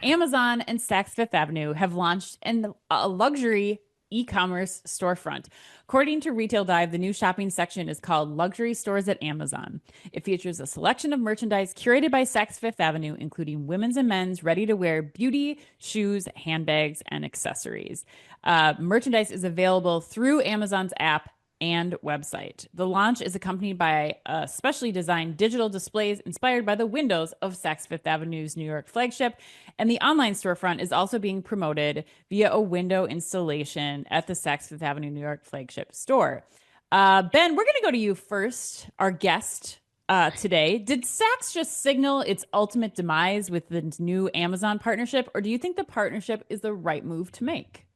Amazon and Saks Fifth Avenue have launched a luxury e-commerce storefront. According to Retail Dive, the new shopping section is called Luxury Stores at Amazon. It features a selection of merchandise curated by Saks Fifth Avenue, including women's and men's ready-to-wear beauty, shoes, handbags, and accessories. Merchandise is available through Amazon's app and website. The launch is accompanied by specially designed digital displays inspired by the windows of Saks Fifth Avenue's New York flagship. And the online storefront is also being promoted via a window installation at the Saks Fifth Avenue New York flagship store. Ben, we're going to go to you first, our guest today. Did Saks just signal its ultimate demise with the new Amazon partnership, or do you think the partnership is the right move to make?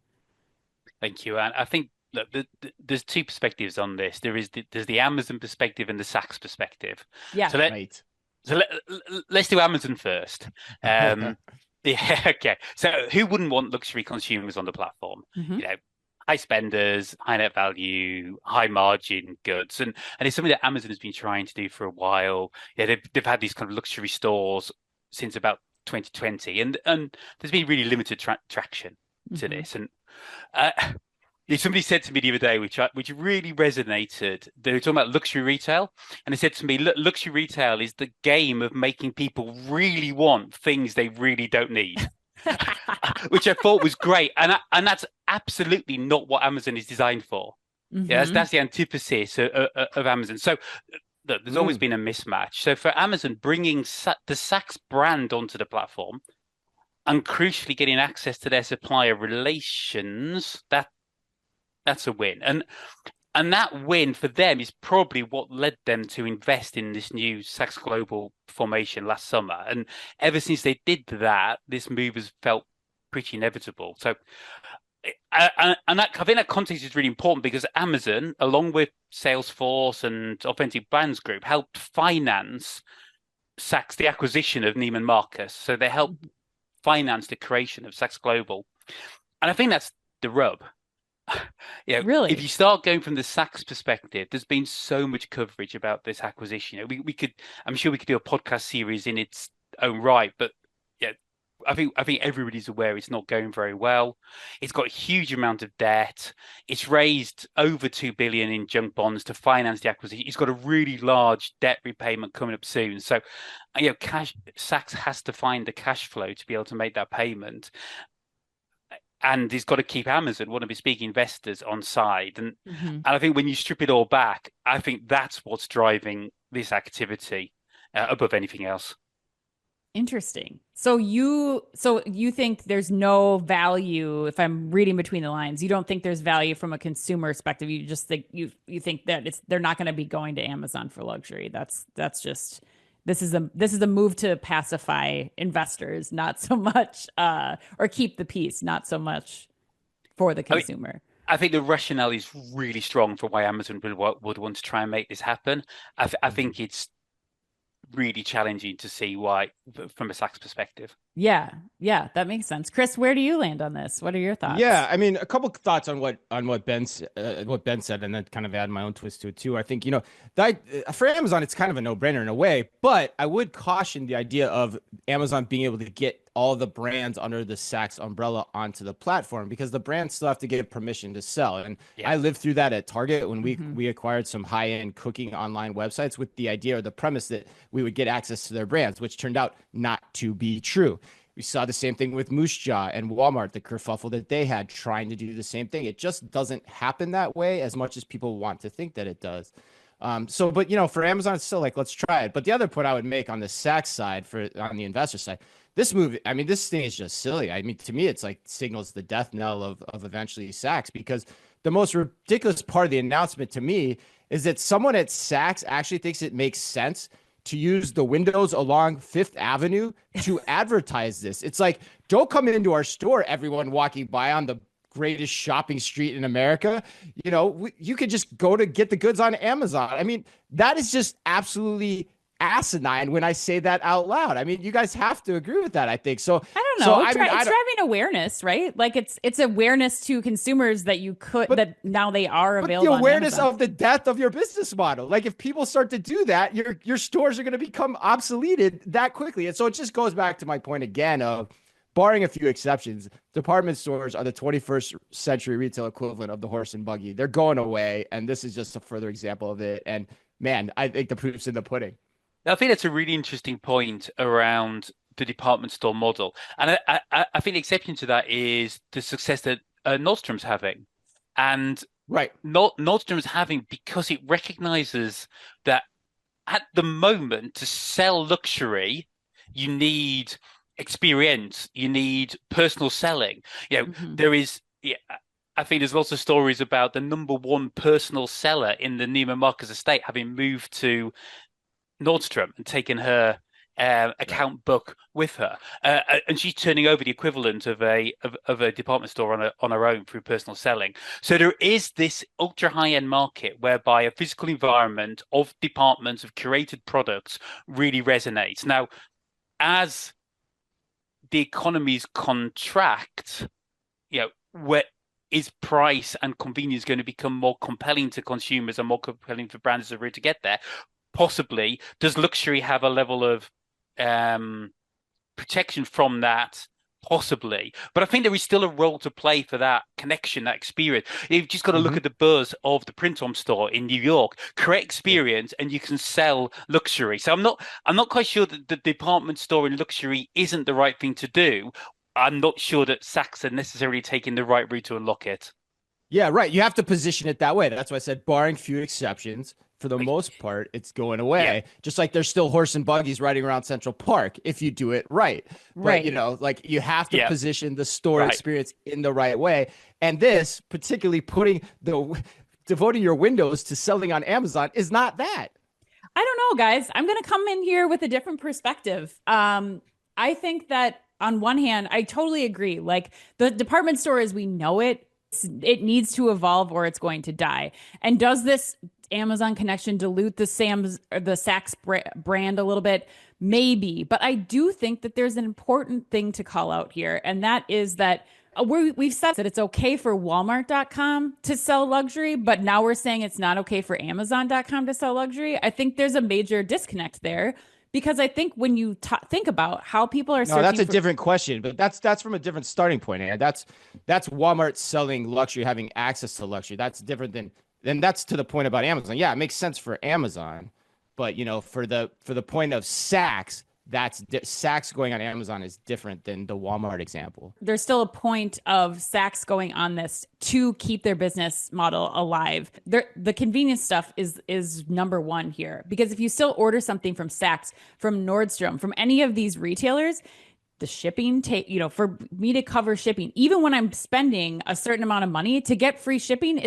Thank you. And I think look, there's two perspectives on this. There's the Amazon perspective and the Saks perspective. Yeah. Right. Let's do Amazon first. Yeah, okay. So who wouldn't want luxury consumers on the platform? Mm-hmm. You know, high spenders, high net value, high margin goods, and it's something that Amazon has been trying to do for a while. Yeah, they've had these kind of luxury stores since about 2020, and there's been really limited traction to this. And somebody said to me the other day, which really resonated. They were talking about luxury retail, and they said to me, "Look, luxury retail is the game of making people really want things they really don't need," which I thought was great, and that's absolutely not what Amazon is designed for. Mm-hmm. Yeah, that's the antithesis of Amazon. So look, there's always been a mismatch. So for Amazon, bringing the Saks brand onto the platform, and crucially getting access to their supplier relations, that's a win. And that win for them is probably what led them to invest in this new Saks Global formation last summer. And ever since they did that, this move has felt pretty inevitable. So I think that context is really important because Amazon, along with Salesforce and Authentic Brands Group, helped finance Saks, the acquisition of Neiman Marcus. So they helped finance the creation of Saks Global. And I think that's the rub. Yeah, really. If you start going from the Saks perspective, there's been so much coverage about this acquisition. We could, I'm sure we could do a podcast series in its own right, but yeah, I think everybody's aware it's not going very well. It's got a huge amount of debt. It's raised over 2 billion in junk bonds to finance the acquisition. It's got a really large debt repayment coming up soon. So, Saks has to find the cash flow to be able to make that payment. And he's got to keep Amazon, one of his big investors, on side. And I think when you strip it all back, I think that's what's driving this activity above anything else. Interesting. So you think there's no value, if I'm reading between the lines, you don't think there's value from a consumer perspective. You just think you think that they're not going to be going to Amazon for luxury. That's just this is a move to pacify investors, not so much or keep the peace, not so much for the consumer. I think the rationale is really strong for why Amazon would want to try and make this happen. I think it's really challenging to see why from a Saks perspective. Yeah, that makes sense. Chris, where do you land on this? What are your thoughts? Yeah, I mean, a couple of thoughts on what Ben said, and then kind of add my own twist to it too. I think that for Amazon, it's kind of a no-brainer in a way, but I would caution the idea of Amazon being able to get all the brands under the Saks umbrella onto the platform because the brands still have to get permission to sell. And I lived through that at Target when we acquired some high-end cooking online websites with the idea or the premise that we would get access to their brands, which turned out not to be true. We saw the same thing with Moose Jaw and Walmart, the kerfuffle that they had trying to do the same thing. It just doesn't happen that way as much as people want to think that it does. But for Amazon, it's still like, let's try it. But the other point I would make on the Saks side on the investor side, this move, I mean, this thing is just silly. I mean, to me, it's like signals the death knell of eventually Saks, because the most ridiculous part of the announcement to me is that someone at Saks actually thinks it makes sense to use the windows along Fifth Avenue to advertise this. It's like, don't come into our store, everyone walking by on the greatest shopping street in America. You could just go to get the goods on Amazon. I mean, that is just absolutely asinine when I say that out loud. I mean, you guys have to agree with that, I think. So I don't know. It's driving awareness, right? Like it's awareness to consumers that that now they are available. But the awareness of the death of your business model. Like if people start to do that, your stores are going to become obsoleted that quickly. And so it just goes back to my point again of barring a few exceptions, department stores are the 21st century retail equivalent of the horse and buggy. They're going away, and this is just a further example of it. And man, I think the proof's in the pudding. I think that's a really interesting point around the department store model, and I think the exception to that is the success that Nordstrom's having, and Right. Nordstrom's having because it recognizes that at the moment to sell luxury, you need experience, you need personal selling. There is. Yeah, I think there's lots of stories about the number one personal seller in the Neiman Marcus estate having moved to Nordstrom and taken her account book with her, and she's turning over the equivalent of a department store on her own through personal selling. So there is this ultra high end market whereby a physical environment of departments of curated products really resonates. Now, as the economies contract, where is price and convenience going to become more compelling to consumers and more compelling for brands as a route to get there? Possibly. Does luxury have a level of protection from that? Possibly. But I think there is still a role to play for that connection, that experience. You've just got to look at the buzz of the print-on store in New York. Correct experience, and you can sell luxury. So I'm not quite sure that the department store in luxury isn't the right thing to do. I'm not sure that Saks are necessarily taking the right route to unlock it. Yeah, right. You have to position it that way. That's why I said, barring few exceptions, for the most part, it's going away. Yeah. Just like there's still horse and buggies riding around Central Park if you do it right. But, like you have to position the store experience in the right way. And this, particularly devoting your windows to selling on Amazon, is not that. I don't know, guys. I'm going to come in here with a different perspective. I think that on one hand, I totally agree. Like the department store as we know it needs to evolve or it's going to die. And does this Amazon connection dilute the Saks brand a little bit? Maybe. But I do think that there's an important thing to call out here. And that is that we've said that it's okay for Walmart.com to sell luxury, but now we're saying it's not okay for Amazon.com to sell luxury. I think there's a major disconnect there. Because I think when you think about how people are searching, that's a different question, but that's from a different starting point. And that's Walmart selling luxury, having access to luxury. That's different than that's to the point about Amazon. Yeah, it makes sense for Amazon, but for the point of Saks, Saks going on Amazon is different than the Walmart example. There's still a point of Saks going on this to keep their business model alive. The convenience stuff is number one here, because if you still order something from Saks, from Nordstrom, from any of these retailers, the shipping for me to cover shipping, even when I'm spending a certain amount of money to get free shipping,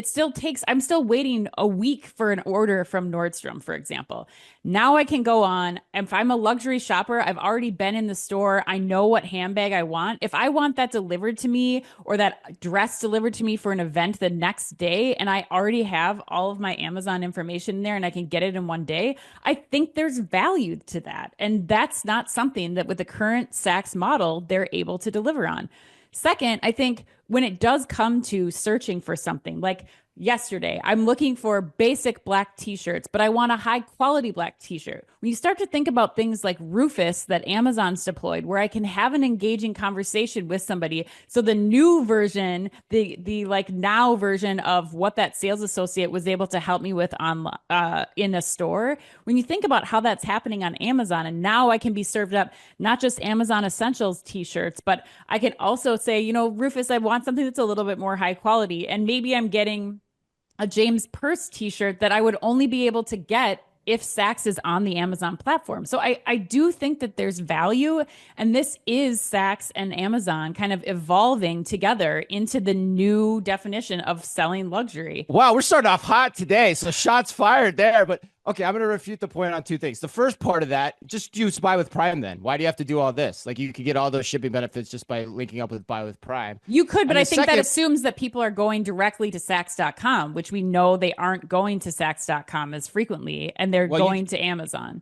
I'm still waiting a week for an order from Nordstrom, for example. Now I can go on. If I'm a luxury shopper, I've already been in the store. I know what handbag I want. If I want that delivered to me or that dress delivered to me for an event the next day, and I already have all of my Amazon information in there and I can get it in one day, I think there's value to that. And that's not something that with the current Saks model, they're able to deliver on. Second, I think when it does come to searching for something like yesterday, I'm looking for basic black t-shirts, but I want a high quality black t-shirt. When you start to think about things like Rufus that Amazon's deployed, where I can have an engaging conversation with somebody. So the new version, the like now version of what that sales associate was able to help me with on in a store. When you think about how that's happening on Amazon, and now I can be served up not just Amazon Essentials t-shirts, but I can also say, Rufus, I want something that's a little bit more high quality, and maybe I'm getting a James Purse t-shirt that I would only be able to get if Saks is on the Amazon platform. So I do think that there's value, and this is Saks and Amazon kind of evolving together into the new definition of selling luxury. Wow, we're starting off hot today. So shots fired there, but okay, I'm going to refute the point on two things. The first part of that, just use Buy with Prime then. Why do you have to do all this? Like you could get all those shipping benefits just by linking up with Buy with Prime. You could, but I think that assumes that people are going directly to Saks.com, which we know they aren't going to Saks.com as frequently, and they're going to Amazon.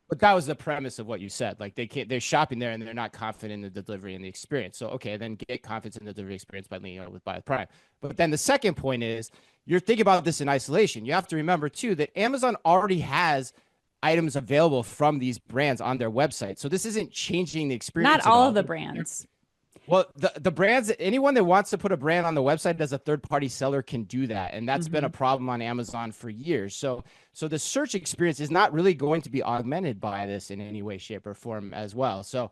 But that was the premise of what you said. Like they're shopping there and they're not confident in the delivery and the experience. So, okay, then get confidence in the delivery experience by linking up with Buy with Prime. But then the second point is, you're thinking about this in isolation. You have to remember, too, that Amazon already has items available from these brands on their website. So this isn't changing the experience. Not all of the brands. Well, the brands, anyone that wants to put a brand on the website as a third-party seller can do that, and that's been a problem on Amazon for years. So the search experience is not really going to be augmented by this in any way, shape, or form as well. So